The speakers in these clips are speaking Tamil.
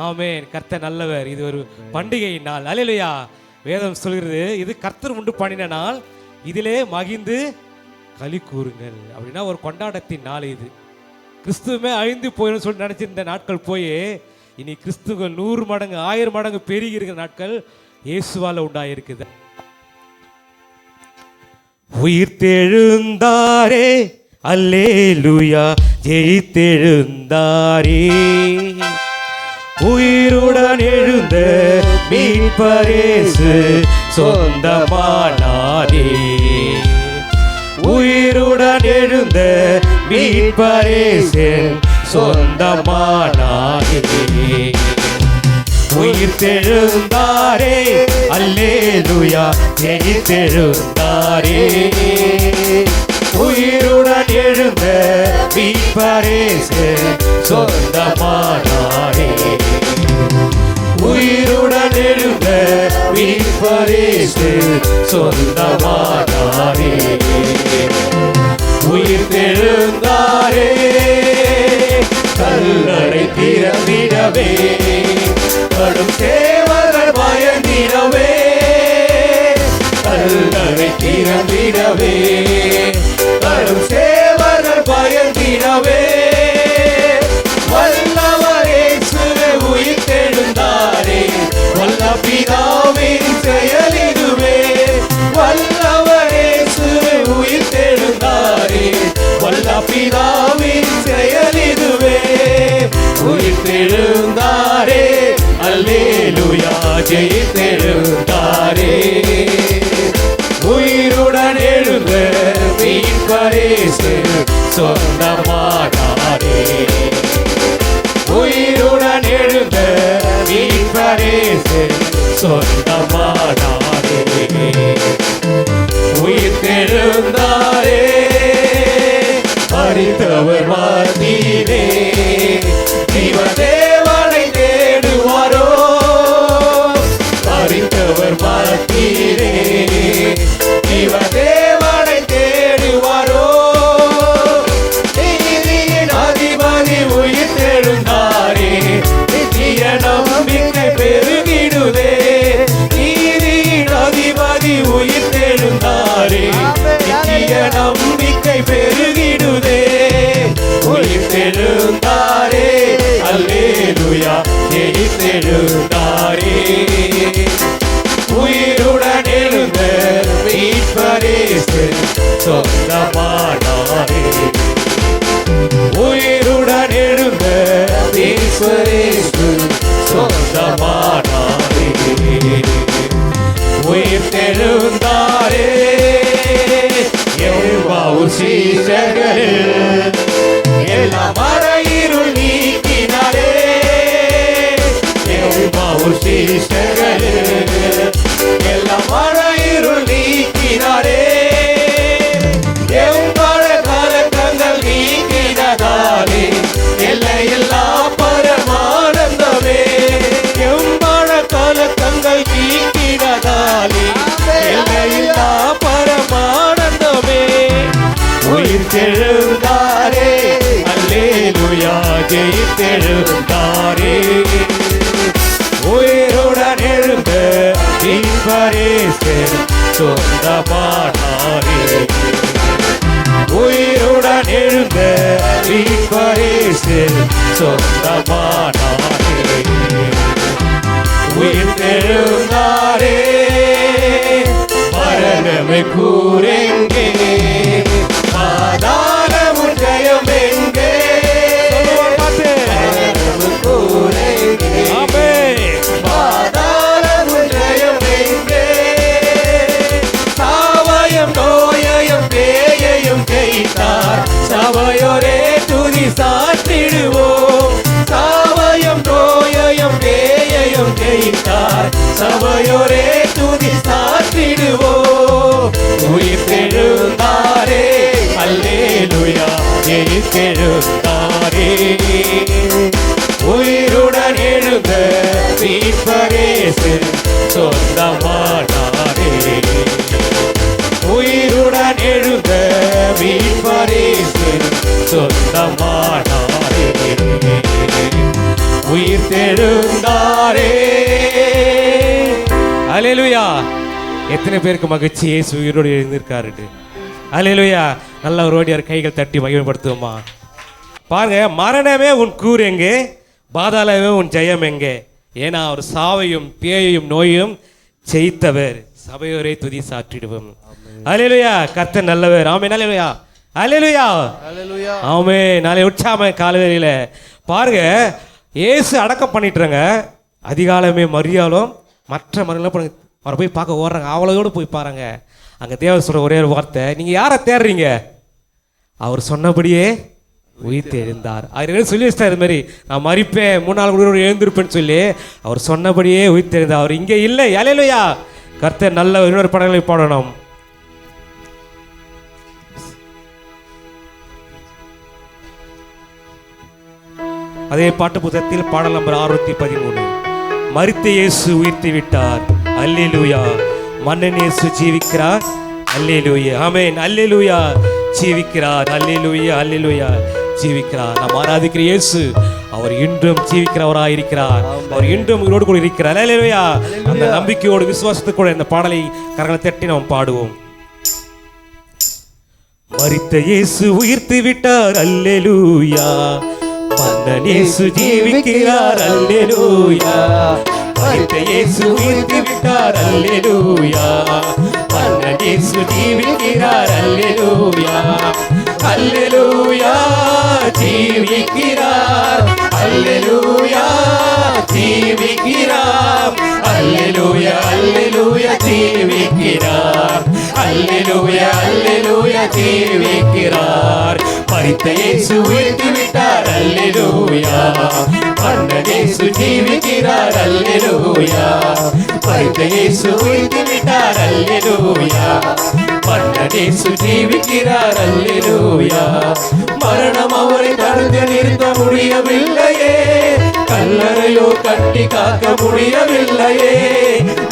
ஆமென். கர்த்தர் நல்லவர். இது ஒரு பண்டிகை நாள். அல்லேலூயா. வேதம் சொல்கிறது இது கர்த்தர் உண்டு பண்ணின நாள், இதிலே மகிழ்ந்து களி கூறுங்கள். அப்படின்னா ஒரு கொண்டாட்டத்தின் நாள் இது. கிறிஸ்துவமே அழிந்து போயிடும் சொல்லி நினைச்சிருந்த நாட்கள் போய் இனி கிறிஸ்துவ 100 மடங்கு 1000 மடங்கு பெருகி இருக்கிற நாட்கள் இயேசுவால உண்டாயிருக்குது. உயிர்த்தெழுந்தாரே அல்லேலூயா, ஜெயித்தெழுந்தாரே. உயிருடன் எழுந்த மீட்பரேசு சொந்தமானாரே. உயிருடன் எழுந்த மீட்பரேசு சொந்தமானாரே. உயிர்த்தெழுந்தாரே அல்லேலூயா, ஜெயித்தெழுந்தாரே. உயிருடன் எழுந்த மீட்பரேசு சொந்தமானாரே. உயிருடன் எழுந்த மீட்பரேசு சொந்தமானாரே. உயிர்த்தெழுந்தாரே கல்லறை திறந்திடவே, கடும் தேவர்கள் பயந்திடவே. கல்லறை திறந்திடவே, கடும் சேவர்கள் பயந்திடவே. வல்லவர் இயேசுவே உயிர்த்தெழுந்தாரே, வல்ல பிதாவின் செயலிதுவே. வல்லவர் இயேசுவே உயிர்த்தெழுந்தாரே, வல்ல பிதாவின் செயலிதுவே. உயிர்த்தெழுந்தாரே அல்லேலூயா, ஜெயித்தெழுந்தாரே. உயிருடன் எழுந்த மீட்பரேசு சொந்தமானாரே. உயிருடன் எழுந்த மீட்பரேசு சொந்தமானாரே. உயிர்த்தெழுந்தாரே மரித்தவர் மத்தியிலே, ஜீவதேவனை தேடுவாரோ. மரித்தவர் மத்தியிலே, ஜீவதேவனை தேடுவாரோ. நீதியின் அதிபதி உயிர்த்தெழுந்தாரே, நித்திய நம்பிக்கை பெருகிடுதே. நீதியின் அதிபதி உயிர்த்தெழுந்தாரே, நித்திய நம்பிக்கை பெருகிடுதே. உயிர்த்தெழுந்தாரே அல்லேலூயா, ஜெயித்தெழுந்தாரே. உயிருடன் எழுந்த மீட்பரேசு சொந்தமானாரே. உயிருடன் எழுந்த மீட்பரேசு சொந்தமானாரே. உயிர்த்தெழுந்தாரே எவ்வாறு சீசர்கள் எல்லாம் மறையிருள் நீக்கினாரே. எவ்வாறு சீசர்கள் எல்லாம் மறையிருள் நீக்கினாரே. எவ்வள கலக்கங்கள் நீக்கினதாலே எல்லையில்லா பரமானந்தமே. எவ்வள கலக்கங்கள் நீக்கினதாலே எல்லையில்லா பரமானந்தமே. உயிர்த்தெழுந்தாரே அல்லேலூயா, ஜெயித்தெழுந்தாரே. உயிருடன் எழுந்த மீட்பரேசு சொந்தமானாரே. உயிருடன் எழுந்த மீட்பரேசு சொந்தமானாரே. உயிர்த்தெழுந்தாரே மரணமே கூரெங்கே, பாதாளமும் ஜெயம் எங்கே. மரணமும் கூரெங்கே, பாதாளமும் ஜெயம் எங்கே. சாவையும் நோயையும் பேயையும் ஜெயித்தார், சபையோரே துதி சாற்றிடுவோம். சாவையும் நோயையும் பேயையும் ஜெயித்தார், சபையோரே துதி சாற்றிடுவோம். உயிர்த்தெழுந்தாரே அல்லேலூயா, ஜெயித்தெழுந்தாரே. உயிருடன் எழுந்த மீட்பரேசு சொந்தமானாரே. உயிருடன் எழுந்த மீட்பரேசு சொந்தமானாரே. உயிர்த்தெழு எழுந்தாரே. அல்லேலூயா. எத்தனை பேருக்கு மகிழ்ச்சி, இயேசு உயிரோடு எழுந்திருக்காரு. அல்லேலூயா. நல்ல ஒரு ஓடியார் கைகள் தட்டி மகிமைப்படுத்துவோமா. பாருங்க, மரணமே உன் கூர் எங்கே, பாதாளமே உன் ஜெயம் எங்கே. ஏன்னா அவர் சாவையும் பேயையும் நோயும் ஜெயித்தவர். சபையோரை துதி சாற்றிடுவோம். அல்லேலூயா. கர்த்தர் நல்லவர். ஆமென். அல்லேலூயா. அல்லேலூயா. ஆமே. நாளை உற்சாக காலவேளையில பாருங்க, இயேசு அடக்கம் பண்ணிட்டுறாங்க. அதிகாலமே மரியாளும் மற்ற மரணம் அவரை போய் பார்க்க ஓடுறாங்க. அவளோடு போய் பாருங்க. அங்கே தேவன் சொல்ற ஒரே ஒரு வார்த்தை, நீங்க யாரை தேடுறீங்க? அவர் சொன்னபடியே உயிர்த்து எழுந்தார். அவர் சொல்லி வச்சிட்டார், இது மாதிரி நான் மறிப்பேன் 3 நாள் கூட எழுந்திருப்பேன்னு சொல்லி அவர் சொன்னபடியே உயிர்த்து எழுந்தார். அவர் இங்கே இல்லை. அல்லேலூயா. கர்த்தர் நல்ல இன்னொரு படங்களை பாடணும். அதே பாட்டு புத்தகத்தில் பாடல் நம்பர் 613, மரித்த இயேசு உயிர்த்து விட்டார். அல்லேலூயா. மன்னன் இயேசு ஜீவிக்கிறார். அல்லேலூயா. ஆமென். அல்லேலூயா. ஜீவிக்கிறார். அல்லேலூயா. அல்லேலூயா. ஜீவிக்கிறார். நாம் ஆராதிக்கிற இயேசு அவர் இன்றும் ஜீவிக்கிறவராக இருக்கிறார். அவர் இன்றும் உயிரோடு கூட இருக்கிறார். அல்லேலூயா. அந்த நம்பிக்கையோடு விசுவாசத்துக்கூட இந்த பாடலை கரங்களை தட்டி நாம் பாடுவோம். மரித்த இயேசு உயிர்த்து விட்டார். அல்லேலூயா. மன்னன் இயேசு ஜீவிக்கிறார். அல்லேலூயா. மரித்த இயேசு உயிர்த்து விட்டார். அல்லேலூயா. மன்னன் இயேசு ஜீவிக்கிறார். அல்லேலூயா. அல்லேலூயா. ஜீவிக்கிறார். அல்லேலூயா. ஜீவிக்கிறார். அல்லேலூயா. அல்லேலூயா. ஜீவிக்கிறார். அல்லேலூயா. அல்லேலூயா. ஜீவிக்கிறார். மரித்த இயேசு உயிர்த்து விட்டார். அல்லேலூயா. மன்னன் இயேசு ஜீவிக்கிறார். அல்லேலூயா. மரித்த இயேசு உயிர்த்து விட்டார். அல்லேலூயா. மன்னன் இயேசு ஜீவிக்கிறார். அல்லேலூயா. மரணம் அவரை தடுத்து நிறுத்த முடியவில்லையே, கல்லறையோ கட்டி காக்க முடியவில்லையே.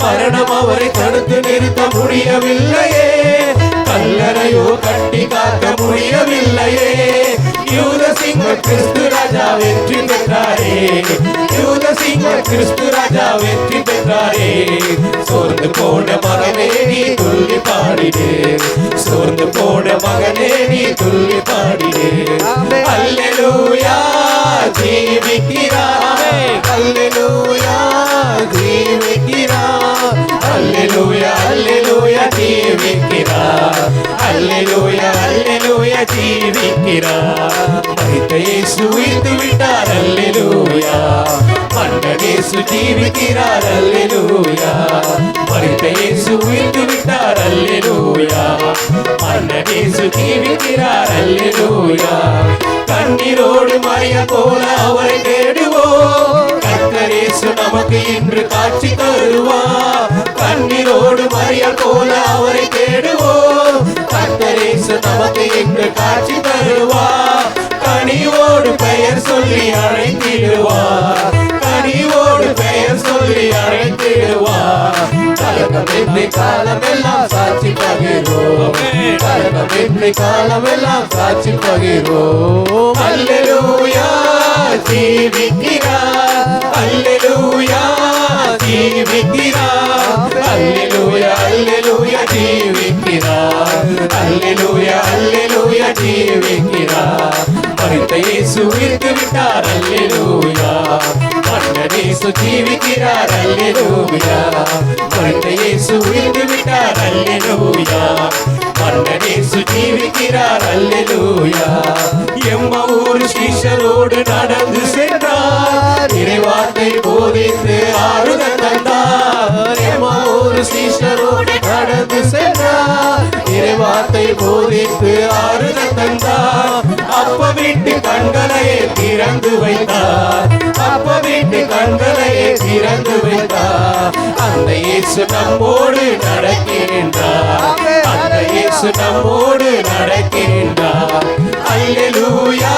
மரணம் அவரை தடுத்து நிறுத்த முடியவில்லையே, கல்லறையோ கட்டி காக்க முடியவில்லையே. யூத சிங்க கிறிஸ்து ராஜா வெற்றி பெற்றாரே. யூத சிங்க கிறிஸ்து ராஜா வெற்றி பெற்றாரே. சோர்ந்து போன மகனே நீ துள்ளி பாடிடு. சோர்ந்து போன மகனே நீ துள்ளி பாடிடு. அல்லேலூயா. ஜீவிக்கிறார். அல்லேலூயா. ஜீவிக்கிறார். அல்லேலூயா. அல்லேலூயா. ஜீவிக்கிறார். அல்லேலூயா. அல்லேலூயா. ஜீவிக்கிறார். மரித்த இயேசு உயிர்த்து விட்டார். அல்லேலூயா. மன்னன் இயேசு ஜீவிக்கிறார். அல்லேலூயா. மரித்த இயேசு உயிர்த்து விட்டார். அல்லேலூயா. மன்னன் இயேசு ஜீவிக்கிறார். அல்லேலூயா. கண்ணீரோடு மறிய போல அவரை தேடுவோம். கர்த்தர் இயேசு நமக்கு இன்று காட்சி தருவார். கண்ணீரோடு மறிய போல அவரை தேடுவோம். கர்த்தர் இயேசு நமக்கு இன்று காட்சி தருவார். கனிவோடு பெயர் சொல்லி அழைத்திடுவார். கனிவோடு பெயர் சொல்லி அழைத்திடுவார். கலகமின்றி காலமெல்லாம் சாட்சி பகிர்வோம். கலகமின்றி காலமெல்லாம் சாட்சி பகிர்வோம். அல்லேலூயா. ஜீவிக்கிறார். அல்லேலூயா. ஜீவிக்கிறார். அல்லேலூயா. அல்லேலூயா. ஜீவிக்கிறார். அல்லேலூயா. அல்லேலூயா. ஜீவிக்கிறார். மரித்த இயேசு உயிர்த்து விட்டார். அல்லேலூயா. மன்னன் இயேசு ஜீவிக்கிறார். அல்லேலூயா. மரித்த இயேசு உயிர்த்து விட்டார். அல்லேலூயா. மன்னன் இயேசு ஜீவிக்கிறார். அல்லேலூயா. எம்மூர் சீஷரோடு நடந்து சென்றார். இறைவார்த்தை போதித்து ஆறுதல் தந்தார். எம்மூர் சீஷரோடு நடந்து சென்றார். இறைவார்த்தை போதித்து ஆறுதல் தந்தார். அப்ப வீட்டு கண்களையே திறந்து வைத்தார். அப்ப வீட்டு கண்களையே திறந்து வைத்தார். அந்த இயேசு நம்மோடு நடக்கின்றார். அந்த இயேசு நம்மோடு நடக்கின்றார். அல்லேலூயா.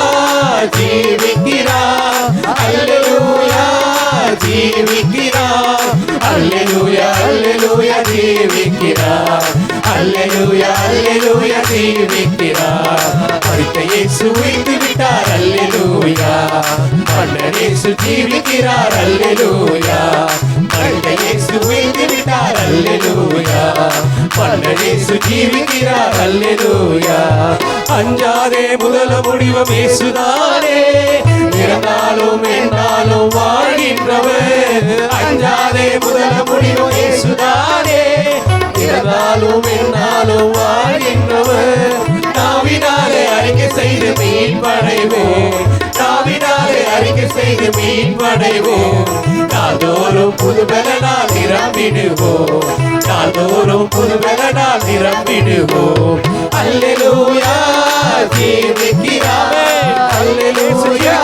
ஜீவிக்கிறார். அல்லேலூயா. ஜீவிக்கிறார். அல்லேலூயா. அல்லேலூயா. ஜீவிக்கிறார். அல்லேலூயா அல்லேலூயா ஜீவிக்கிறார். மரித்த இயேசு உயிர்த்து விட்டார். அல்லேலூயா மன்னர் இயேசு ஜீவிக்கிறார். அல்லேலூயா மரித்த இயேசு உயிர்த்து விட்டார். அல்லேலூயா மன்னர் இயேசு ஜீவிக்கிறார். அல்லேலூயா அஞ்சாதே முதல முடிவும் இயேசுதானே. இறந்தாலும் என்னாலும் வாழ்கின்றவர். அஞ்சாதே முதல முடிவும் இயேசுதானே. இறந்தாலும் என்னாலும் வாழ்கின்றவர். நாவினாலே அறிக்கை செய்து மீட்படைவோம். நாவினாலே அறிக்கை செய்து மீட்படைவோம். நாள்தோறும் புதுபலனால் நிரம்பிடுவோம். நாள்தோறும் புதுபலனால் நிரம்பிடுவோம். அல்லேலூயா ஜீவிக்கிறார். அல்லேலூயா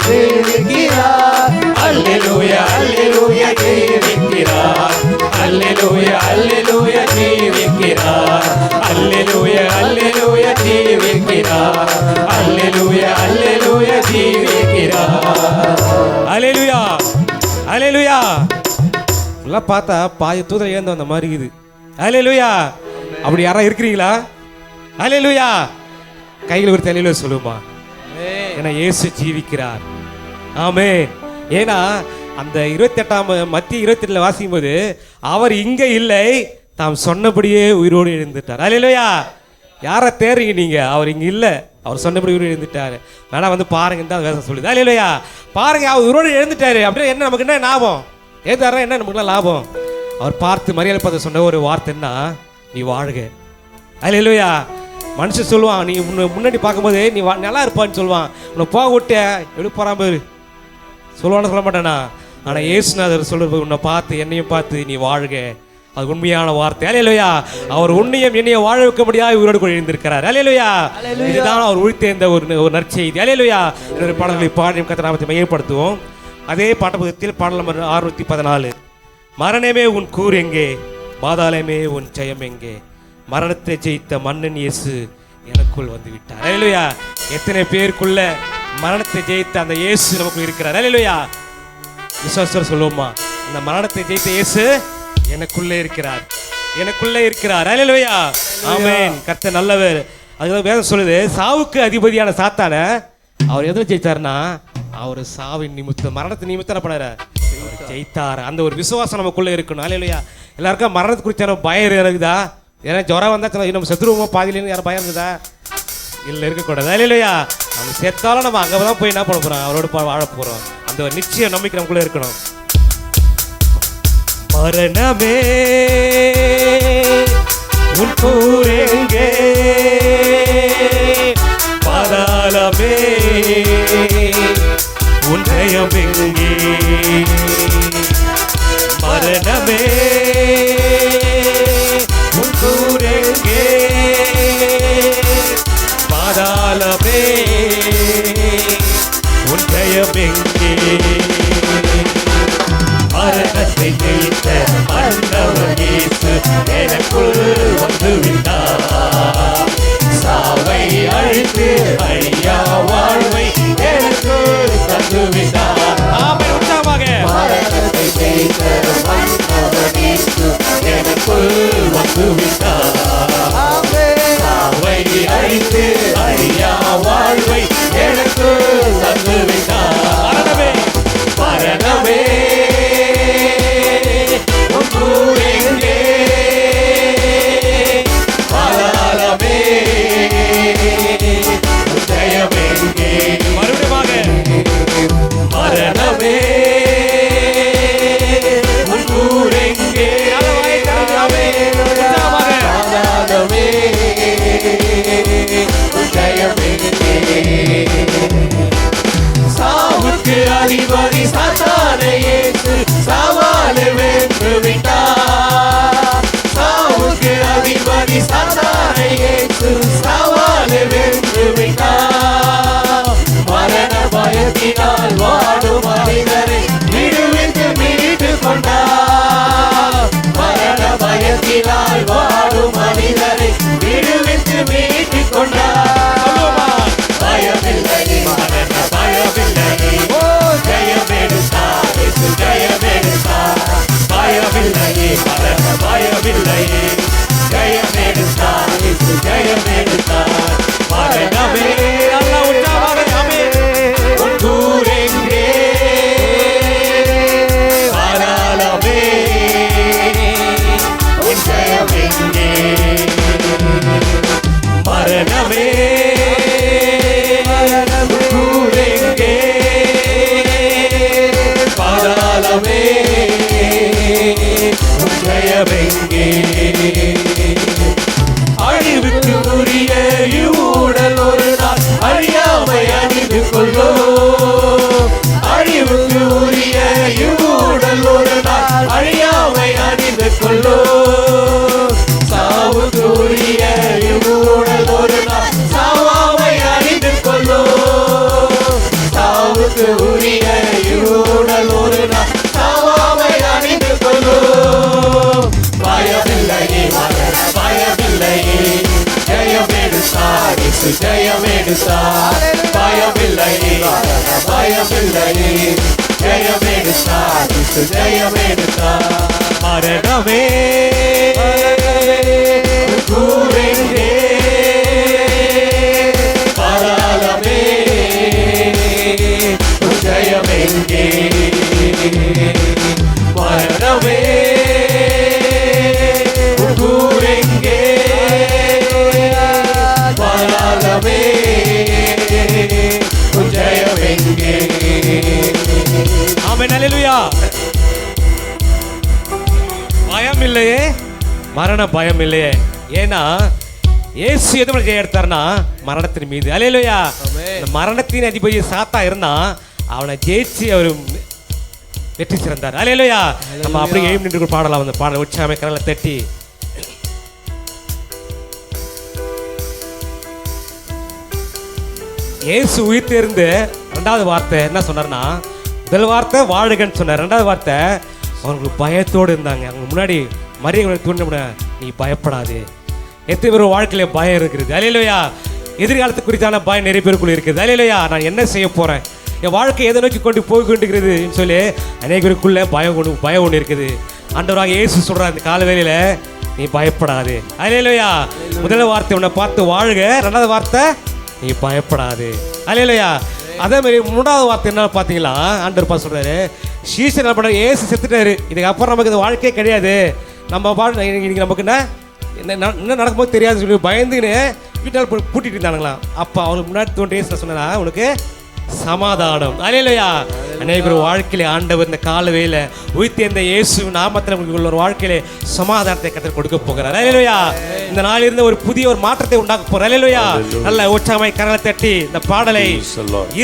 ஜீவிக்கிறார். அல்லேலூயா அல்லேலூயா ஜீவிக்கிறார். அல்லேலூயா அல்லேலூயா ஜீவிக்கிறார். அல்லேலூயா அல்லேலூயா ஜீவிக்கிறார். அல்லேலூயா அல்லேலூயா ஜீவிக்கிறார். அல்லேலூயா அல்லேலூயா. எல்லாம் பார்த்தா பாதி தூதர் ஏந்து வந்த மாதிரி இருக்குது. அல்லேலூயா. அப்படி யாரா இருக்கிறீங்களா? அல்லேலூயா. கையில் ஒரு தலையில சொல்லுமா, ஏன்னா இயேசு ஜீவிக்கிறார். ஆமே. ஏன்னா அந்த 28ஆம் மத்திய 28 வாசிக்கும் போது அவர் இங்க இல்லை, தாம் சொன்னபடியே உயிரோடு எழுந்துட்டார். அல்லேலூயா. யாரை தேடுறீங்க நீங்க? அவர் இங்க இல்லை, அவர் சொன்னபடி உயிரோடு எழுந்துட்டாரு. வேணா வந்து பாருங்க தான் வேதம் சொல்லுது. அல்லேலூயா. பாருங்க, அவர் உயிரோடு எழுந்துட்டாரு அப்படின்னா என்ன, நமக்கு என்ன லாபம்? ஏதாரா என்ன நமக்கு லாபம்? அவர் பார்த்து மரியாதை பார்த்து சொன்ன ஒரு வார்த்தைன்னா, நீ வாழ்க. அல்லேலூயா. மனுஷன் சொல்லுவான், நீ முன்னாடி பார்க்கும்போது நீ நல்லா இருப்பான்னு சொல்லுவான். உன்னை போக விட்ட எப்படி போறான் பேரு சொல்லுவான்னு சொல்ல மாட்டேனா? ஆனால் இயேசுநாதர் சொல்றது, உன்னை பார்த்து என்னையும் பார்த்து நீ வாழ்க. அது உண்மையான வார்த்தை. அல்லேலூயா. அவர் உன்னையும் என்னையும் வாழ வைக்க முடியாது உயிரோடு கூட எழுந்திருக்கிறார். அல்லேலூயா. இதுதான் அவர் உழித்தேர்ந்த ஒரு நற்செய்தி. அல்லேலூயா. இன்னொரு பாடல்களை பாடி கர்த்தர் நாமத்தை மையப்படுத்துவோம். அதே பாட்டபுத்தகத்தில் பாடல் நம்பர் 614. மரணமே உன் கூர் எங்கே, பாதாளமே உன் ஜெயம் எங்கே, மரணத்தை ஜெயித்த மன்னன் இயேசு எனக்குள் வந்து விட்டார். அல்லேலூயா. எத்தனை பேருக்குள்ள மரணத்தை ஜெயித்த அந்த இயேசு நமக்கு இருக்கிறார். அல்லேலூயா. விசுவாசர் சொல்லுவோமா, அந்த மரணத்தை ஜெயித்த இயேசு எனக்குள்ளே இருக்கிறார், எனக்குள்ளே இருக்கிறார். அல்லேலூயா. ஆமென். கர்த்தர் நல்லவர். அதுதான் வேதம் சொல்லுது, சாவுக்கு அதிபதியான சாத்தான அவர் எதில் ஜெயித்தார்னா, அவர் சாவின் நிமித்தம் மரணத்தின் நிமித்தம் என்ன பண்ணாரு, ஜெயித்தார். அந்த ஒரு விசுவாசம் நமக்குள்ளே இருக்கணும். அல்லேலூயா. எல்லாருக்கும் மரணத்தை குறித்தான பயம் இருக்குதா? ஏன்னா ஜுரம் வந்தா நம்ம செத்துருவோமோ பாதியிலேருந்து யாரும் பயம் இருக்குதா? இல்லை, இருக்கக்கூடாது. அல்லேலூயா. நம்ம செத்தாலும் நம்ம அங்கே தான் போய் என்ன பண்ண போகிறோம், அவரோட வாழ போகிறோம். அந்த ஒரு நிச்சயம் நம்பிக்கை நமக்குள்ளே இருக்கணும். மரணமே உன் கூர் எங்கே, பாதாளமே உன் ஜெயம் எங்கே, மரணமே உன் கூர் எங்கே, பாதாளமே உன் ஜெயம் எங்கே, மரணத்தை ஜெயித்த மன்னவர் இயேசு எனக்குள் வந்து விட்டார். சாவை அழித்து அழியா வாழ்வை எனக்கு தந்து விட்டார். ஆமென். உற்சாகமாக. மரணத்தை ஜெயித்த மன்னவர் இயேசு எனக்குள் வந்து விட்டார். சாவை அழித்து அழியா வாழ்வை எனக்கு தந்து விட்டார். மரணமே மரணமே சாவுக்கு அதிபதி சாத்தானை இயேசு சவாலை வென்று விட்டார். சாவுக்கு அதிபதி சாத்தானை இயேசு சவாலை வென்று விட்டார். மரண பயத்தினால் வாடும் மனிதரை விடுவித்து மீட்டு கொண்டார். மரண பயத்தினால் வாடும் மனிதரை விடுவித்து மீட்டு கொண்டார். பயமில்லை, மரண பயமில்லை, ஜெயமெடுத்தார் இயேசு ஜெயமெடுத்தார். பயமில்லை, மரண பயமில்லை, ஜெயமே ஜெயமில்லையே ஜெயமெடுத்தார் இயேசு ஜெயமெடுத்தார் மரணமே கூரெங்கே பாதாளமே ஜெயமெங்கே மரணமே கூரெங்கே பாதாளமே ஜெயமெங்கே ஆமென் அல்லேலூயா. பயம் இல்லையே, மரண பயம் இல்லையே. ஏன்னா இயேசு எது மேல ஜெயம் எடுத்தார்னா மரணத்தின் மீது. அல்லேலூயா. இந்த மரணத்தின் அதிபதி சாத்தா இருந்தா அவனை ஜெயிச்சு அவர் வெற்றி சிறந்தார். அல்லேலூயா. நம்ம அப்படியே எழும்பி நின்று பாடலாம். அந்த பாடல் உற்சாகமே கரங்களை தட்டி. இயேசு உயிர் தேர்ந்து ரெண்டாவது வார்த்தை என்ன சொன்னார்னா, முதல் வார்த்தை வாழுகன்னு சொன்னார். ரெண்டாவது வார்த்தை அவங்களுக்கு பயத்தோடு இருந்தாங்க. அவங்க முன்னாடி மரியவங்களை தூண்டின, நீ பயப்படாது. எத்தனை பேர் வாழ்க்கையில பயம் இருக்குது. அல்லேலூயா. எதிர்காலத்து குறித்தான பயம் நிறைய பேருக்குள்ள இருக்குது. அல்லேலூயா. நான் என்ன செய்ய போறேன், என் வாழ்க்கை எதை நோக்கி கொண்டு போய் கொண்டிருக்கிறதுன்னு சொல்லி அநேகருக்குள்ள பயம் ஒன்று இருக்குது. ஆண்டவராக இயேசு சொல்றார் இந்த கால வேளையில, நீ பயப்படாது. அல்லேலூயா. முதல் வார்த்தை உன்னை பார்த்து வாழுக, ரெண்டாவது வார்த்தை நீ பயப்படாது. அல்லேலூயா. அதே மாதிரி மூணாவது வார்த்தை என்ன பார்த்தீங்களா, ஆண்டவர் பார்த்து சொல்றாரு, சீசன் என்ன பண்ணுறாரு, ஏசு செத்துட்டாரு, இதுக்கப்புறம் நமக்கு இந்த வாழ்க்கையே கிடையாது, நம்ம இன்னைக்கு நமக்கு என்ன நடக்கும்போது தெரியாதுன்னு சொல்லி பயந்துன்னு வீட்டால் பூட்டிட்டு இருந்தானுங்களாம். அப்போ அவனுக்கு முன்னாடி தோன்றி ஏசு சொன்னா, உனக்கு சமாதானம். அல்லேலூயா. அநேகர் வாழ்க்கையில ஆண்டவர் இந்த காலவேல உயிர்த்தெழுந்த இயேசு நாமத்தில் உங்களுக்கு ஒரு வாழ்க்கையில சமாதானத்தை கற்றுக் கொடுக்க போகிறார். அல்லேலூயா. இந்த நாளிலிருந்து ஒரு புதிய ஒரு மாற்றத்தை உண்டாக்க போறார். அல்லேலூயா. நல்ல உற்சாகமாய் கரங்களை தட்டி இந்த பாடலை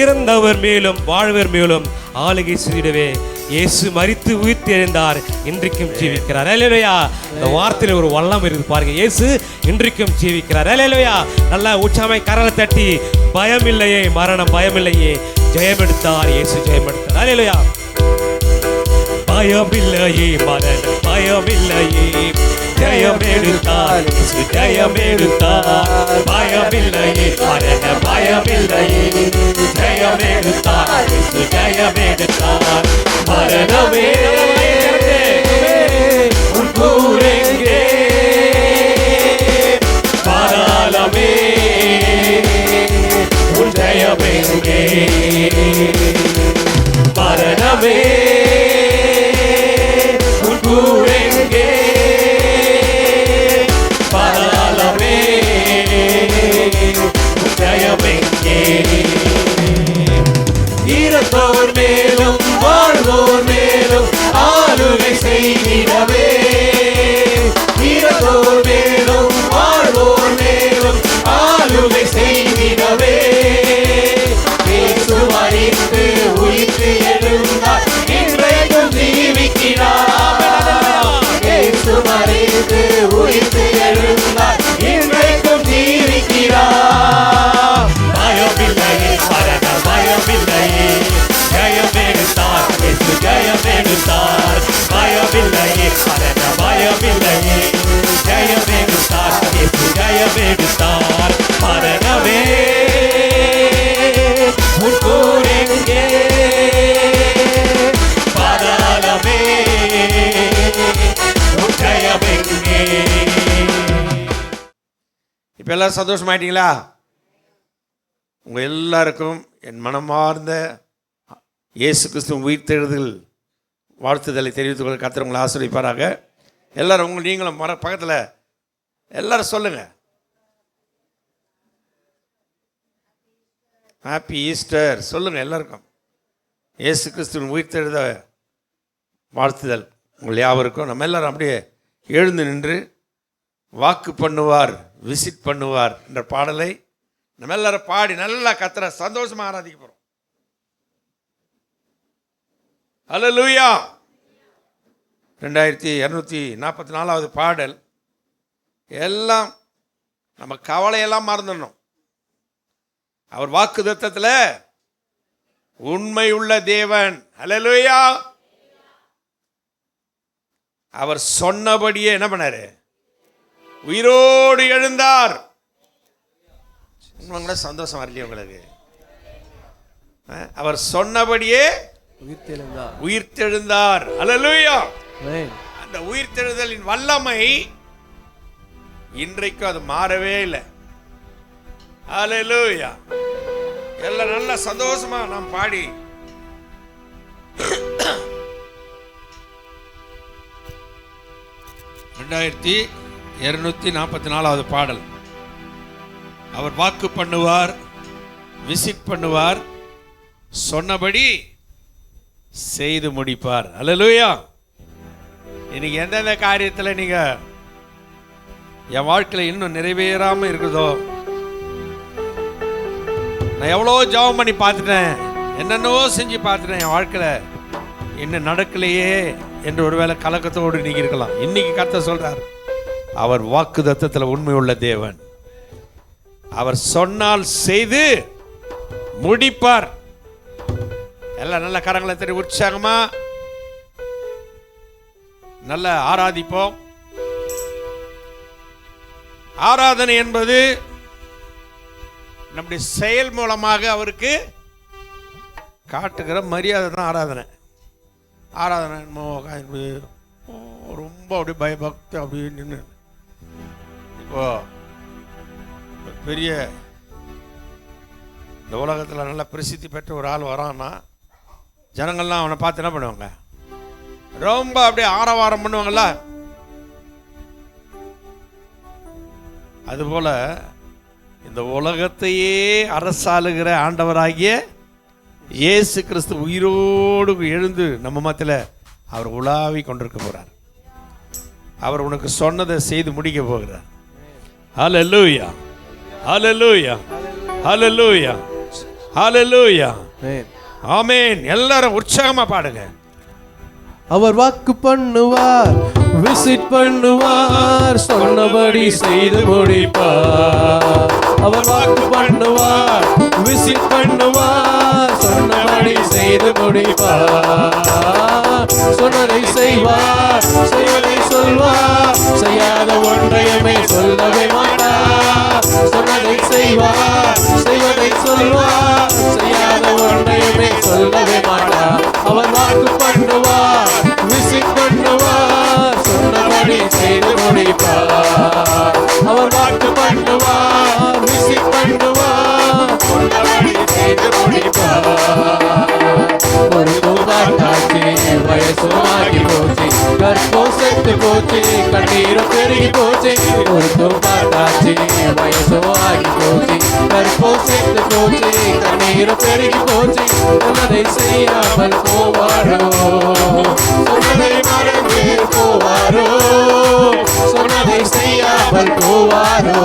இறந்தவர் மேலும் வாழ்வர் மேலும் ஆளுகை செய்திடவே இயேசு மரித்து உயிர்த்து எழுந்தார், இன்றைக்கும் ஜீவிக்கிறார். அல்லேலூயா. இந்த வார்த்தையில ஒரு வல்லம் இருக்குது பாருங்க. இயேசு இன்றைக்கும் ஜீவிக்கிறார். அல்லேலூயா. நல்ல உற்சாகமாய் கரங்களை தட்டி, பயம் இல்லையே மரணம், பயம் இல்லையே, ஜெயம் எடுத்தார் இயேசு, ஜெயம் எடுத்தார். அல்லேலூயா. பயம் இல்லையே மரணம், பயம் இல்லையே, ஜெயம் எடுத்தார் இயேசு, ஜெயம் எடுத்தார். பயம் இல்லையே மரணம், பயம் இல்லையே, ஜெயம் எடுத்தார் இயேசு, ஜெயம் எடுத்தார். மரணமே உன் கூரெங்கே, பாதாளமே உன் ஜெயமெங்கே. மரணமே உன் கூரெங்கே, பாதாளமே உன் ஜெயமெங்கே. இறந்தோர் மேலும் வாழ்வோர் மேலும் ஆளுகை செய்திடவே, இறந்தோர் மேலும் வாழ்வோர் மேலும் ஆளுகை செய்திடவே, இயேசு மரித்து உயிர்த்து எழுந்தார், இன்றைக்கும் ஜீவிக்கிறார். இயேசு மரித்து உயிர்த்து எழுந்தார், இன்றைக்கும் ஜீவிக்கிறார். பயமில்லையே மரண பயமில்லையே, ஜெயம் எடுத்தார் இயேசு, ஜெயம் எடுத்தார். பயமில்லையே மரண பயமில்லையே, ஜெயம் எடுத்தார் இயேசு, ஜெயம் எடுத்தார். மரணமே உன் கூரெங்கே, பாதாளமே உன் ஜெயமெங்கே. இப்போ எல்லாரும் சந்தோஷமாயிட்டீங்களா? உங்கள் எல்லாருக்கும் என் மனமார்ந்த இயேசு கிறிஸ்துவின் உயிர்த்தெழுதல் வாழ்த்துதலை தெரிவித்துக் கொள்ள கர்த்தர் உங்களை ஆசீர்வதிப்பாராக. எல்லாரும் நீங்களும் பக்கத்தில் எல்லாரும் சொல்லுங்கள், ஹாப்பி ஈஸ்டர் சொல்லுங்கள் எல்லாருக்கும். இயேசு கிறிஸ்துவின் உயிர்த்தெழுத வாழ்த்துதல் உங்கள் யாவருக்கும். நம்ம எல்லாரும் அப்படியே எழுந்து நின்று வாக்கு பண்ணுவார் விசிட் பண்ணுவார் என்ற பாடலை நம்ம எல்லாரும் பாடி நல்லா கர்த்தரை சந்தோஷமாக ஆராதிக்க போகிறோம். அல்லேலூயா. 2244வது பாடல். எல்லாம் நம்ம கவலையெல்லாம் மறந்துடணும். அவர் வாக்குத்தத்தத்தில் உண்மை உள்ள தேவன். அல்லேலூயா. அவர் சொன்னபடியே என்ன பண்ணாரு, உயிரோடு எழுந்தார். உங்களை சந்தோஷம் வரலையே உங்களுக்கு? அவர் சொன்னபடியே உயிர்த்தெழுந்தார். உயிர்த்தெழுந்தார். அல்லேலூயா. ஆமென். அந்த உயிர்த்தெழுதலின் வல்லமை இன்றைக்கும் அது மாறவே இல்லை. அல்லேலூயா. எல்லாம் நல்ல சந்தோஷமா நாம் பாடி 2244வது பாடல். அவர் வாக்கு பண்ணுவார், விசிட் பண்ணுவார், சொன்னபடி செய்து முடிப்பார். அல்லேலூயா. இன்னைக்கு எந்தெந்த காரியத்தில் நீங்க என் வாழ்க்கையில் இன்னும் நிறைவேறாம இருக்குதோ, நான் எவ்வளோ ஜெபம் பண்ணி பார்த்துட்டேன், என்னென்னவோ செஞ்சு பார்த்துட்டேன், என் வாழ்க்கையில் இன்னும் நடக்கலையே என்று ஒருவேளை கலக்கத்தோடு நீங்க இருக்கலாம். இன்னைக்கு கர்த்தர் சொல்றார், அவர் வாக்குத்தத்தத்தில் உண்மை உள்ள தேவன். அவர் சொன்னால் செய்து முடிப்பார். எல்லாம் நல்ல கரங்களை தட்டி உற்சாகமா நல்ல ஆராதிப்போம். ஆராதனை என்பது நம்முடைய செயல் மூலமாக அவருக்கு காட்டுகிற மரியாதை தான் ஆராதனை. ஆராதனை ரொம்ப அப்படி பயபக்தி அப்படி நின்று இப்போ பெரிய இந்த உலகத்தில் நல்ல பிரசித்தி பெற்ற ஒரு ஆள் வரான்னா ஜனங்கள்லாம் அவனை பார்த்து என்ன பண்ணுவாங்க, ரொம்ப அப்படியே ஆரவாரம் பண்ணுவாங்கல்ல. அதுபோல இந்த உலகத்தையே அரசாளுகிற ஆண்டவராகிய இயேசு கிறிஸ்து உயிரோடு எழுந்து நம்ம மத்தியில் அவர் உலாவி கொண்டிருக்க போறார். அவர் உனக்கு சொன்னதை செய்து முடிக்க போகிறார். ஹல்லேலூயா, ஹல்லேலூயா, ஹல்லேலூயா, ஹல்லேலூயா, ஆமென். எல்லாரும் உற்சாகமா பாடுங்க. அவர் வாக்கு பண்ணுவார், விசிட் பண்ணுவார், சொன்னபடி செய்து முடிப்பார். அவர் வாக்கு பண்ணுவார், விசிட் பண்ணுவார், சொன்னபடி செய்து முடிப்பார். சொன்னதை செய்வார், செய்வதை சொல்வார், செய்யாத ஒன்றையுமே சொல்லவே மாட்டார். சொன்னதை செய்வார், செய்வதை சொல்வார், செய்யாத ஒன்றையுமே சொல்லவே மாட்டார். அவர் வாக்கு பண்ணுவார், விசிட் பண்ணுவார், சொன்னபடி செய்து முடிப்பார். அவர் வாக்கு பண்ணுவார், விசிட் பண்ணுவார், சொன்னபடி செய்து முடிப்பார். ஒரு பார்த்தாச்சு, வயசுமாகி போச்சு, கற்பம் செத்து போச்சு, கண்ணீரும் பெருகி போச்சு. ஒரு பார்த்தாச்சு, வயசுமாகி போச்சு, கற்பம் செத்து போச்சு, கண்ணீரும் பெருகி போச்சு. சொன்னதை செய்யாமல் போவாரோ, சொன்னதை மறந்து போவாரோ, சொன்னதை செய்யாமல் போவாரோ,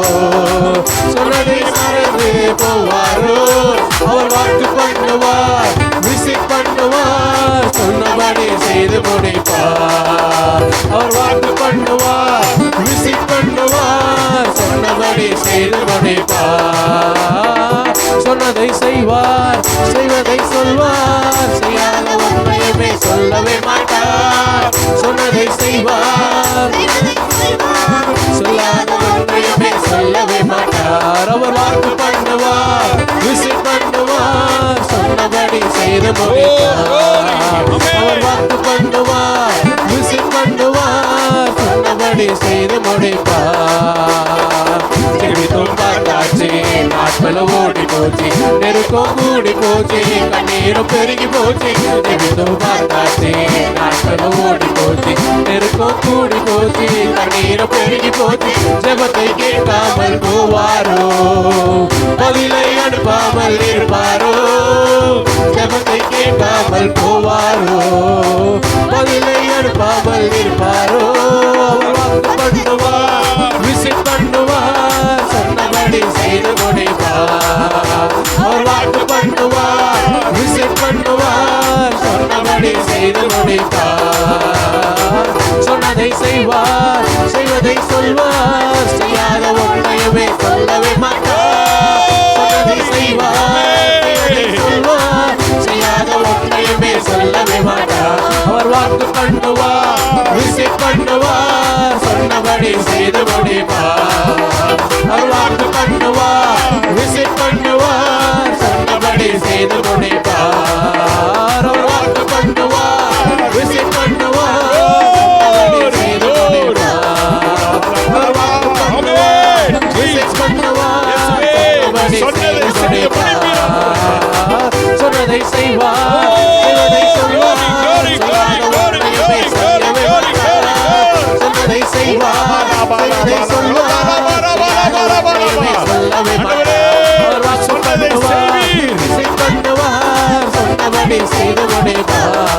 சொன்னதை மறந்து போவாரோ. அவர் வாக்கு பண்ணுவார், விசிட் பண்ணுவார், சொன்னபடி செய்து முடிப்பார். அவர் வாக்கு பண்ணுவார், விசிட் பண்ணுவார், சொன்னபடி செய்து முடிப்பார். சொன்னதை செய்வார், செய்வதை சொல்வார், செய்யாத ஒன்றையுமே சொல்லவே மாட்டார். சொன்னதை செய்வார், சொல்லாத ஒன்றையுமே சொல்லவே மாட்டார். அவர் வாக்கு பண்ணுவார், விசிட் பண்ணுவார், சொன்னபடி செய்து முடிப்பார். அவர் வாக்கு பண்ணுவார், விசிட் பண்ணுவார், சொன்னபடி செய்து முடிப்பார். திரும்பித்தும் பார்த்தாச்சு, நாட்களும் ஓடி போச்சு, நெருக்கம் கூடி போச்சு, கண்ணீரும் பெருகி போச்சு. திரும்பித்தும் பார்த்தாச்சு, நாட்களும் ஓடி போச்சு, நெருக்கம் கூடி போச்சு, கண்ணீரும் பெருகி போச்சு. ஜெபத்தை கேட்காமல் போவாரோ, பதிலை அனுப்பாமல் இருப்பாரோ. ஜெபத்தை கேட்காமல் போவாரோ, பதிலை அனுப்பாமல் இருப்பாரோ. அவர் வாக்கு பண்ணுவார், விசிட் பண்ணுவார், சொன்னபடி செய்து முடிப்பார். அவர் வாக்கு பண்ணுவார், விசிட் பண்ணுவார், சொன்னபடி செய்து முடிப்பார். சொன்னதை செய்வார், செய்வதை சொல்வார், செய்யாத ஒன்றையுமே சொல்லவே மாட்டார். சொன்னதை செய்வார், செய்வதை சொல்வார், செய்யாத ஒன்றையுமே சொல்லவே மாட்டார். அவர் வாக்கு பண்ணுவார், விசிட் பண்ணுவார், சொன்னபடி செய்து முடிப்பார். அவர் வாக்கு பண்ணுவார், விசிட் பண்ணுவார், சொன்னபடி செய்து முடிப்பார்.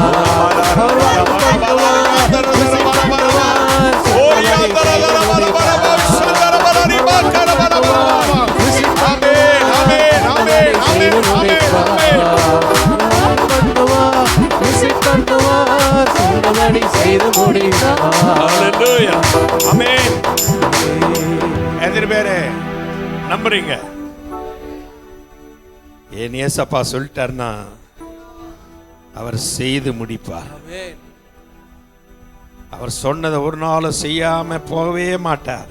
அவர் வாக்கு பண்ணுவார். விசிட் பண்ணுவார். விசிட் பண்ணுவார். சொன்னபடி செய்து முடிப்பார். ஹல்லேலூயா. ஆமென். எத்தனை பேரு நம்புறீங்க? ஏன் ஏசப்பா சொல்லிட்டாருன்னா அவர் செய்து முடிப்பார். அவர் சொன்னதை ஒரு நாளும் செய்யாம போகவே மாட்டார்.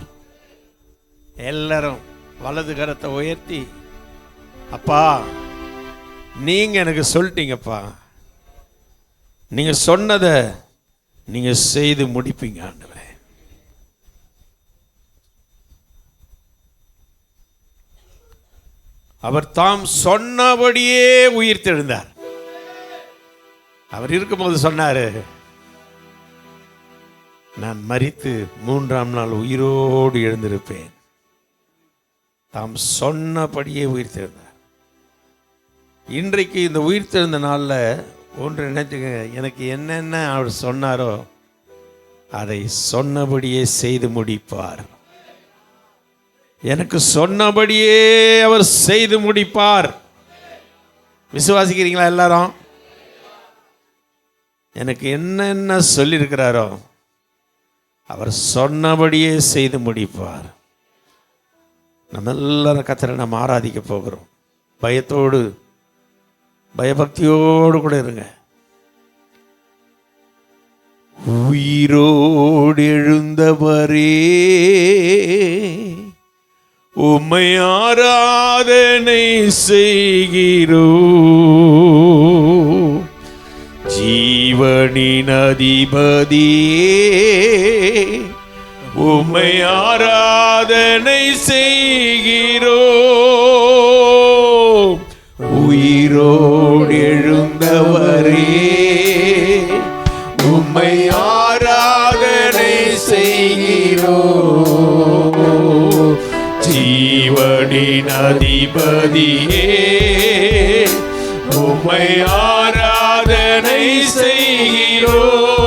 எல்லாரும் வலது கரத்தை உயர்த்தி, அப்பா நீங்க எனக்கு சொல்லிட்டீங்கப்பா, நீங்க சொன்னதை நீங்க செய்து முடிப்பீங்க ஆண்டவரே. அவர் தாம் சொன்னபடியே உயிர்த்தெழுந்தார். அவர் இருக்கும்போது சொன்னாரு, நான் மரித்து 3ஆம் நாள் உயிரோடு எழுந்திருப்பேன். தாம் சொன்னபடியே உயிர்த்தெழுந்தார். இன்றைக்கு இந்த உயிர்த்தெழுந்த நாளில் ஒன்று நினைச்சுங்க, எனக்கு என்னென்ன அவர் சொன்னாரோ அதை சொன்னபடியே செய்து முடிப்பார். எனக்கு சொன்னபடியே அவர் செய்து முடிப்பார். விசுவாசிக்கிறீங்களா எல்லாரும்? எனக்கு என்னென்ன சொல்லியிருக்கிறாரோ அவர் சொன்னபடியே செய்து முடிப்பார். நம்ம எல்லாரும் கர்த்தரை நம்ம ஆராதிக்க போகிறோம். பயத்தோடு பயபக்தியோடு கூட இருங்க. உயிரோடு எழுந்தவரே உம்மை ஆராதனை செய்கிறோம். ஜீவனின் அதிபதியே உம்மை ஆராதனை செய்கிறோம். உயிரோடு எழுந்தவரே உம்மை ஆராதனை செய்கிறோம். ஜீவனின் அதிபதியே உம்மை ஆராதனை செய்கிறோம்.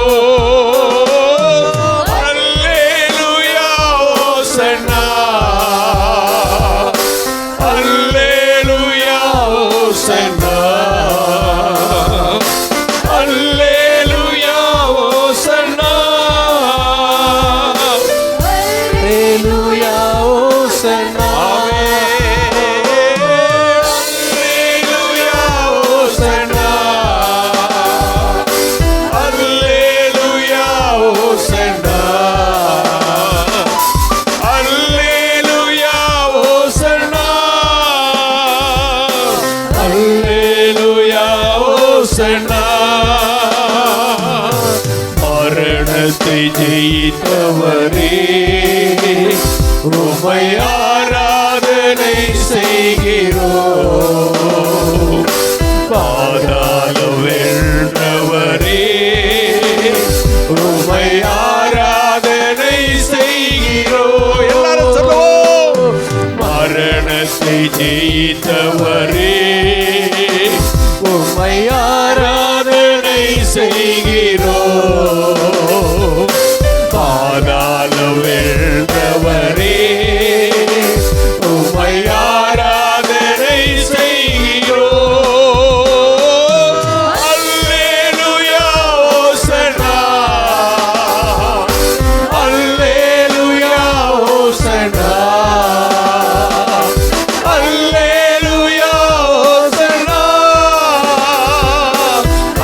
அல்லேலூயா ஓசன்னா, அல்லேலூயா ஓசன்னா, அல்லேலூயா ஓசன்னா, அல்லேலூயா ஓசன்னா. மரணத்தை ஜெயித்தவரே உம்மை ஆராதனை செய்கிறோம். பாதாளம் வென்றவரே உம்மை ஆராதனை செய்கிறோம். எல்லாரும் சொல்லுவோம். மரணத்தை ஜெயித்தவரே உம்மை ஆராதனை செய்கிறோம். பாதாளம் வென்றவரே உம்மை ஆராதனை செய்கிறோம். அல்லேலூயா ஓசன்னா, அல்லேலூயா ஓசன்னா, அல்லேலூயா ஓசன்னா,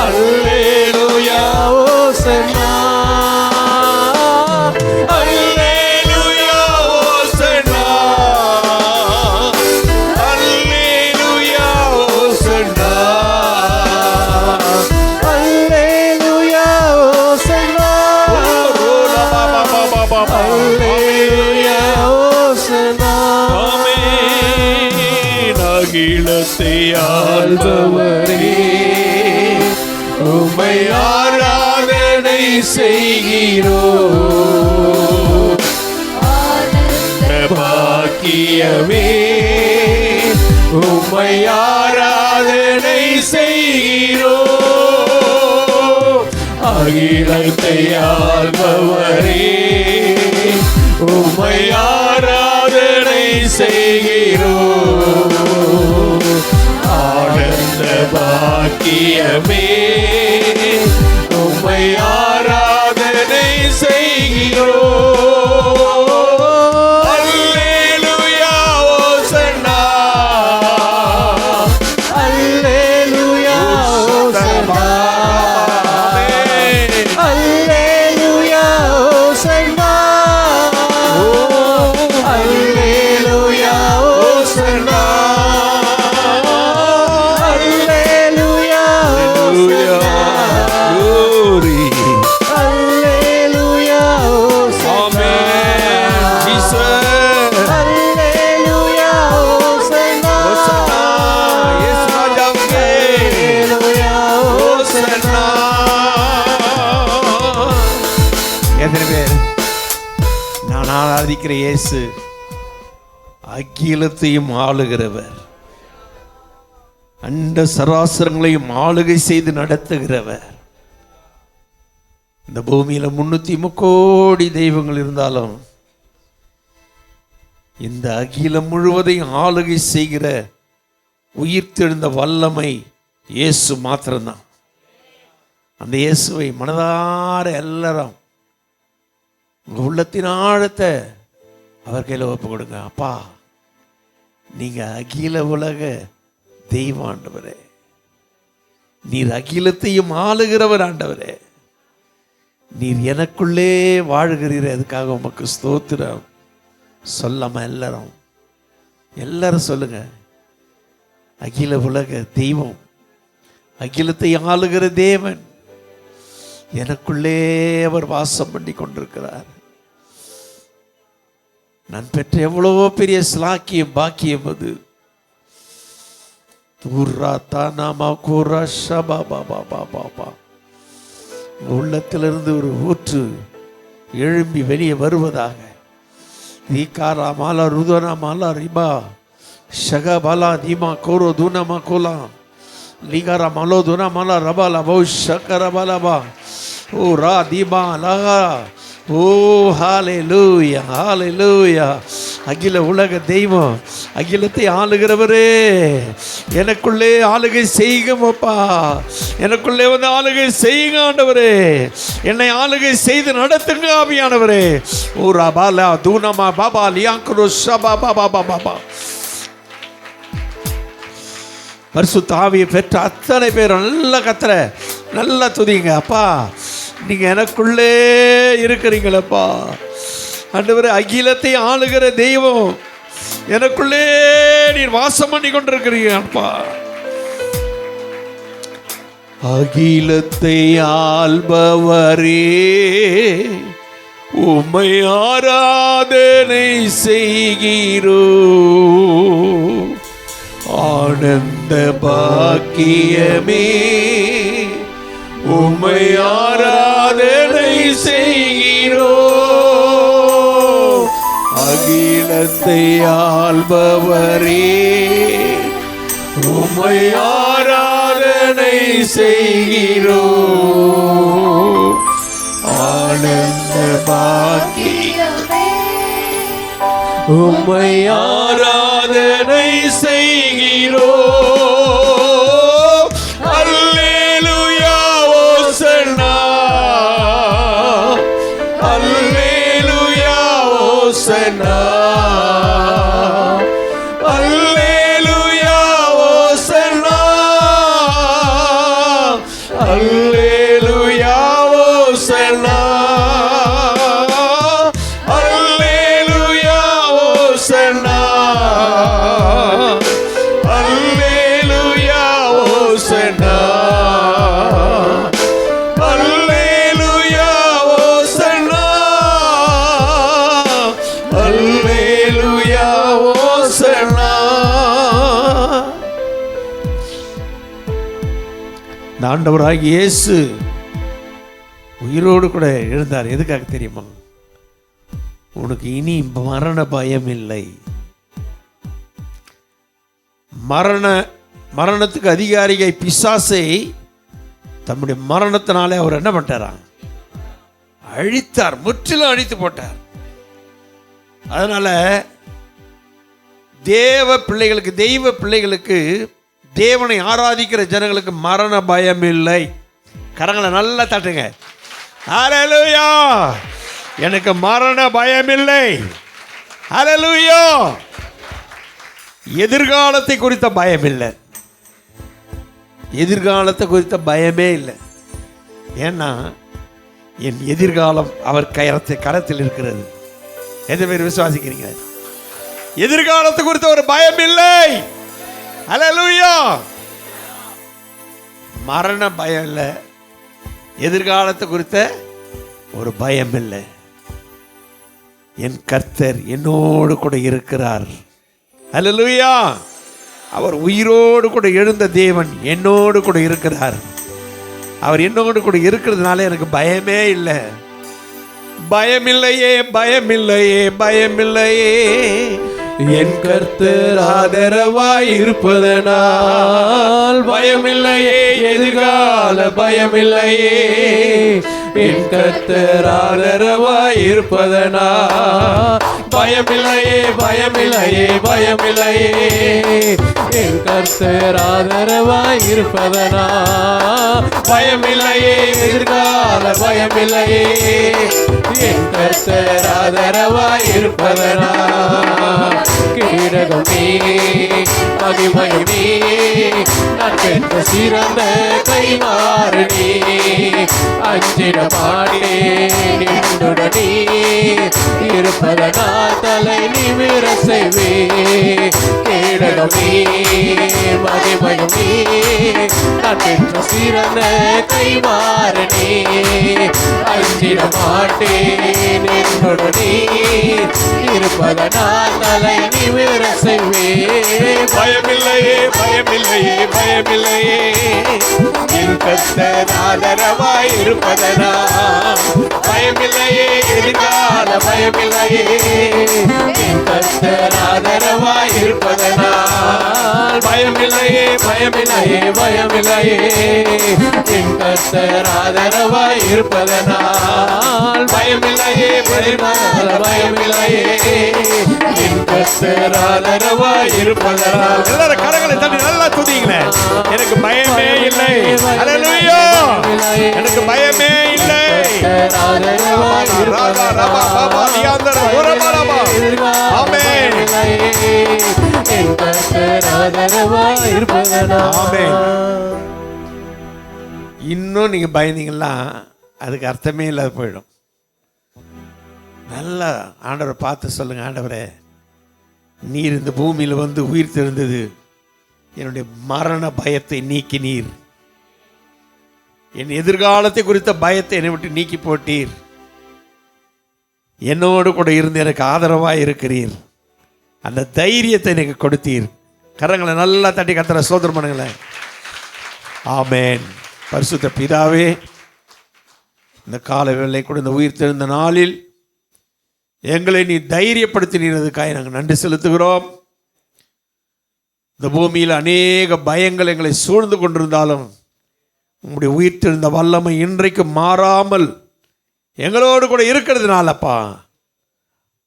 அல்லேலூயா ஓசன்னா. அல்லேலூயா ஓசன்னா, அல்லேலூயா ஓசன்னா, அல்லேலூயா ஓசன்னா. அல்லேலூயா ஓசன்னா. ஆமென். அகிலத்தை ஆள்பவரே உம்மை ஆராதனை செய்கிறோம். பாக்கியமே உம்மை ஆராதனை செய்கிறோம். அகிலத்தை ஆள்பவரே, உம்மை ஆராதனை செய்கிறோம். ஆனந்த பாக்கியமே, உம்மை ஆராதனை செய்கிறோம். அல்லேலூயா ஓசன்னா, அல்லேலூயா ஓசன்னா, அல்லேலூயா ஓசன்னா, அல்லேலூயா ஓசன்னா, அல்லேலூயா ஓசன்னா, glory, அல்லேலூயா ஓசன்னா, Jesus, அல்லேலூயா ஓசன்னா, ஓசன்னா, இயேசு ராஜாவுக்கே, அல்லேலூயா ஓசன்னா. எத்தனை பேர் நான் ஆராதிக்கிற இயேசு அகிலத்தையும் ஆளுகிறவர், அண்ட சராசரங்களையும் ஆளுகை செய்து நடத்துகிறவர். இந்த பூமியில 303 கோடி தெய்வங்கள் இருந்தாலும் இந்த அகிலம் முழுவதையும் ஆளுகை செய்கிற உயிர்த்தெழுந்த வல்லமை இயேசு மாத்திரம்தான். அந்த இயேசுவை மனதார எல்லாரும் உங்க உள்ளத்தின் ஆழத்தை அவர் கையில் ஒப்பு கொடுங்க. அப்பா, நீங்க அகில உலக தெய்வ ஆண்டவரே, நீர் அகிலத்தையும் ஆளுகிறவர் ஆண்டவரே, நீர் எனக்குள்ளே வாழுகிறீர். அதுக்காக உமக்கு ஸ்தோத்திரம். சொல்லாம எல்லாரும் சொல்லுங்க, அகில உலக தெய்வம், அகிலத்தை ஆளுகிற தேவன் எனக்குள்ளே அவர் வாசம் பண்ணி கொண்டிருக்கிறார். நான் பெற்ற எவ்வளவோ பெரிய ஸ்லாக்கியம், பாக்கியம் அது. உள்ளத்திலிருந்து ஒரு ஊற்று எழும்பி வெளியே வருவதாக. தீகாரா மாலா ருதனா மாலா ரிபா ஷகபாலா தீமா கோரோ தூனமா கோலா லிகாரா மலோ துனா மாலா ரபாலா பௌ ஷக்கரபாலபா ஓ ரா தீபா லகா. ஓ ஹalleluya, ஹalleluya. அகில உலக தெய்வம், அகிலத்தை ஆளுகிறவரே, எனக்குள்ளே ஆளுகை செய்யுங்கப்பா, எனக்குள்ளே வந்து ஆளுகை செய்யுங்க ஆண்டவரே, என்னை ஆளுகை செய்து நடத்துங்க ஆவியானவரே. ஓ ரபாலா தூனமா பாபா லியாங்க்ரோ ஷபா பாபா பாபா. பரிசுத்த ஆவியை பெற்ற அத்தனை பேர் நல்ல கத்தர நல்லா துதிங்க. அப்பா, நீங்க எனக்குள்ளே இருக்கிறீங்களப்பா ஆண்டவரே, அகிலத்தை ஆளுகிற தெய்வம் எனக்குள்ளே நீர் வாசம் பண்ணி கொண்டிருக்கிறீங்க அப்பா. அகிலத்தை ஆள்பவரே, உம்மை ஆராதனை செய்கிறோம். ஆனந்த பாக்கியமே, உம்மை ஆராதனை செய்கிறோம். அகிலத்தை ஆள்பவரே, உம்மை ஆராதனை செய்கிறோம். ஆனந்த பாக்கியமே, உம்மை ஆராதனை செய்கிறோம். அல்லேலூயா ஓசன்னா, அல்லேலூயா ஓசன்னா, அல்லேலூயா ஓசன்னா, அல்லேலூயா ஓசன்னா, அல்லேலூயா ஓசன்னா, அல்லேலூயா ஓசன்னா, அல்லேலூயா ஓசன்னா, அல்லேலூயா ஓசன்னா. இந்த ஆண்டவராகிய இயேசு உயிரோடு கூட எழுந்தார். எதுக்காக தெரியுமா? உனக்கு இனி மரண பயம் இல்லை. மரணத்துக்கு அதிகாரியை பிசாசை தம்முடைய மரணத்தினாலே அவர் என்ன பண்ணிட்டாராம்? அழித்தார், முற்றிலும் அழித்து போட்டார். அதனால தேவ பிள்ளைகளுக்கு தேவனை ஆராதிக்கிற ஜனங்களுக்கு மரண பயம் இல்லை. கரங்களை நல்லா தட்டுங்க. ஹல்லேலூயா! எனக்கு மரண பயம் இல்லை. ஹல்லேலூயா! எதிர்காலத்தை குறித்த பயம் இல்லை. எதிர்காலத்தை குறித்த பயமே இல்லை. ஏன்னா என் எதிர்காலம் அவர் கரத்தில் இருக்கிறது. எத்தனை பேர் விசுவாசிக்கிறீங்க? எதிர்காலத்தை குறித்த ஒரு பயம் இல்லை. ஹல்லேலூயா! மரண பயம் இல்லை, எதிர்காலத்தை குறித்த ஒரு பயம் இல்லை. என் கர்த்தர் என்னோடு கூட இருக்கிறார். ஹல்லேலூயா! அவர் உயிரோடு கூட எழுந்த தேவன் என்னோடு கூட இருக்கிறார். அவர் என்னோடு கூட இருக்கிறதுனால எனக்கு பயமே இல்லை. பயமில்லையே, பயமில்லையே, பயமில்லையே. என் கர்த்தர் ஆதரவாய் இருப்பதனால் பயமில்லையே, எதிர்கால பயமில்லையே. என் கர்த்தர் ஆதரவாய் இருப்பதனால் பயமில்லையே, பயமில்லையே, பயமில்லையே. என் கர்த்தர் ஆதரவாய் இருப்பதனால் பயமில்லையே, எதிர்கால பயமில்லையே. என் கர்த்தர் ஆதரவாய் இருப்பதனால் கீழகம் நீ, மகிமையும் நீ, நான் பெற்ற சிறந்த கைமாறு நீ. அஞ்சிட மாட்டேன் நின்றுடன் நீ இருப்பதனால் தலை நிமிர செய்வே. கீழகம் நீ, மகிமையும் நீ, நான் பெற்ற சிறந்த கைமாறு நீ. அஞ்சிட மாட்டேன் நின்றுடன் நீ இருப்பதனால் தலை நிமிர செய்வே. பயமில்லையே, பயமில்லையே, பயமில்லையே. என் கர்த்தர் ஆதரவாய் இருப்பதனால் பயமில்லையே, எதிர்கால பயமில்லையே. என் கர்த்தர் ஆதரவாய் இருப்பதனால் பயமில்லையே, பயமில்லையே, பயமில்லையே. என் கர்த்தர் ஆதரவாய் இருப்பதனால் பயமில்லையே, எதிர்கால பயமில்லையே. என் கர்த்தர் ஆதரவாய் இருப்பதனால். எல்லாரும் கரங்களை தட்டி நல்லா துதிங்களே. எனக்கு பயமே இல்லை. ஹல்லேலூயா! எனக்கு பயமே இல்லை. ராதா ரபா பாபா தியாந்தர ஓரமலபா. ஆமென். என் கர்த்தர் ஆதரவாய் இருப்பதனால். ஆமென். இன்னும் நீங்க பயந்தீங்கன்னா அதுக்கு அர்த்தமே இல்லாத போயிடும். நல்லா ஆண்டவரை பார்த்து சொல்லுங்க, ஆண்டவரே நீர் இந்த பூமியில் வந்து உயிர் தெரிந்தது, என்னுடைய மரண பயத்தை நீக்கி நீர், என் எதிர்காலத்தை குறித்த பயத்தை என்னை விட்டு நீக்கி போட்டீர், என்னோடு கூட இருந்து எனக்கு ஆதரவாக இருக்கிறீர், அந்த தைரியத்தை எனக்கு கொடுத்தீர். கரங்களை நல்லா தட்டி கர்த்தரை ஸ்தோத்திரம் பண்ணுங்களேன். ஆமென். பரிசுத்த பிதாவே, இந்த கால வேளை கூட இந்த உயிர் தெழுந்த நாளில் எங்களை நீ தைரியப்படுத்தினதுக்காக நாங்கள் நன்றி செலுத்துகிறோம். இந்த பூமியில் அநேக பயங்கள் எங்களை சூழ்ந்து கொண்டிருந்தாலும் உங்களுடைய உயிர் தெழுந்த வல்லமை இன்றைக்கு மாறாமல் எங்களோடு கூட இருக்கிறதுனாலப்பா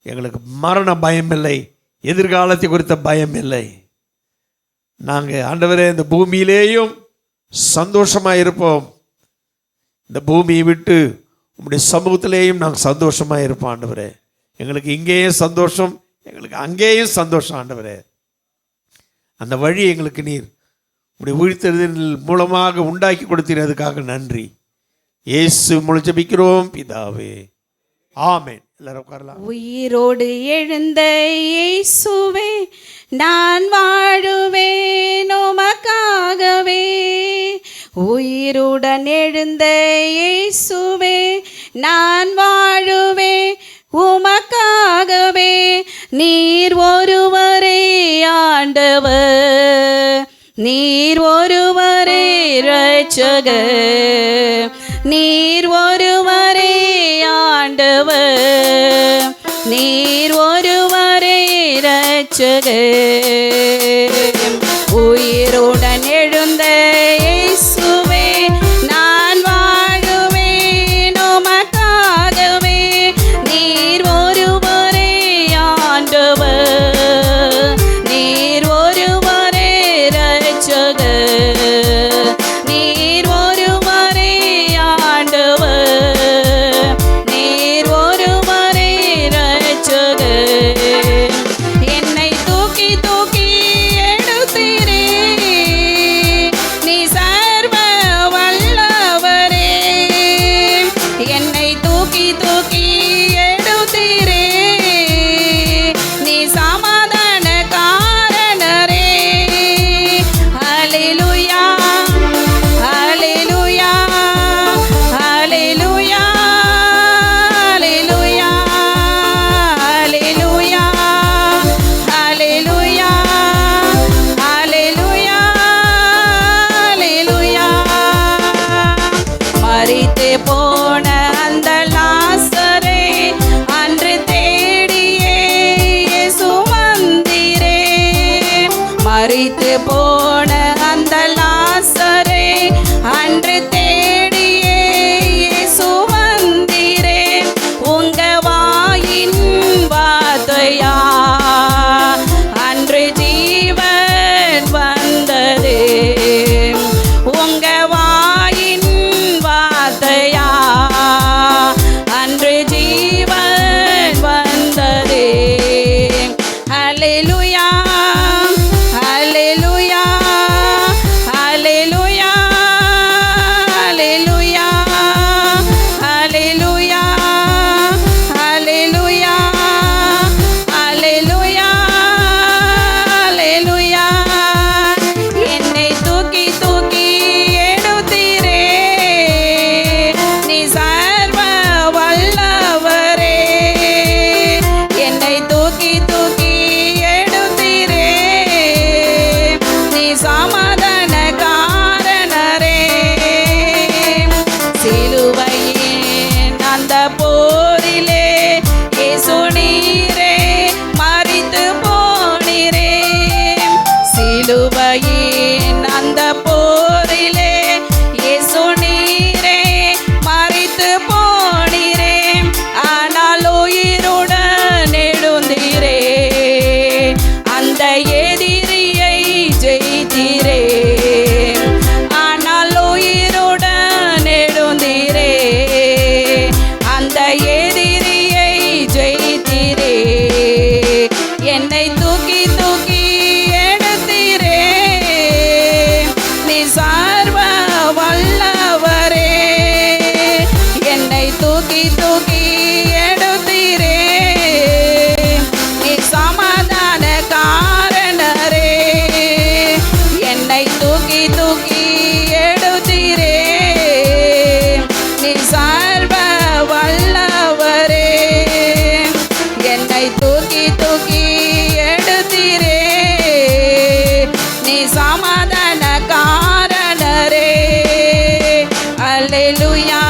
எங்களுக்கு மரண பயம் இல்லை, எதிர்காலத்தை குறித்த பயம் இல்லை. நாங்கள் ஆண்டவரே இந்த பூமியிலேயும் சந்தோஷமாக இருப்போம், இந்த பூமியை விட்டு உங்களுடைய சமூகத்திலேயும் நாங்கள் சந்தோஷமாக இருப்போம். ஆண்டவரே எங்களுக்கு இங்கேயும் சந்தோஷம், எங்களுக்கு அங்கேயும் சந்தோஷம். ஆண்டவரே அந்த வழி எங்களுக்கு நீர் உங்களுடைய உயிர்த்தெழுதல் மூலமாக உண்டாக்கி கொடுத்தீரதுக்காக நன்றி. இயேசு மூலம் ஜெபிக்கிறோம் பிதாவே, ஆமென். எல்லாரும் உட்காரலாம். உயிரோடு எழுந்த இயேசுவே, நான் வாழுவேன் உமக்காகவே. உயிருடன் எழுந்த இயேசுவே, நான் வாழுவேன் உமக்காகவே. நீர் ஒருவரே ஆண்டவர், நீர் ஒருவரே இரட்சகர், நீர் ஒருவரே ஆண்டவர், நீர் ஒருவரே இரட்சகர். உயிருடன் எழுந்த இயேசுவே, நான் சமாதான காரணரே அல்லேலூயா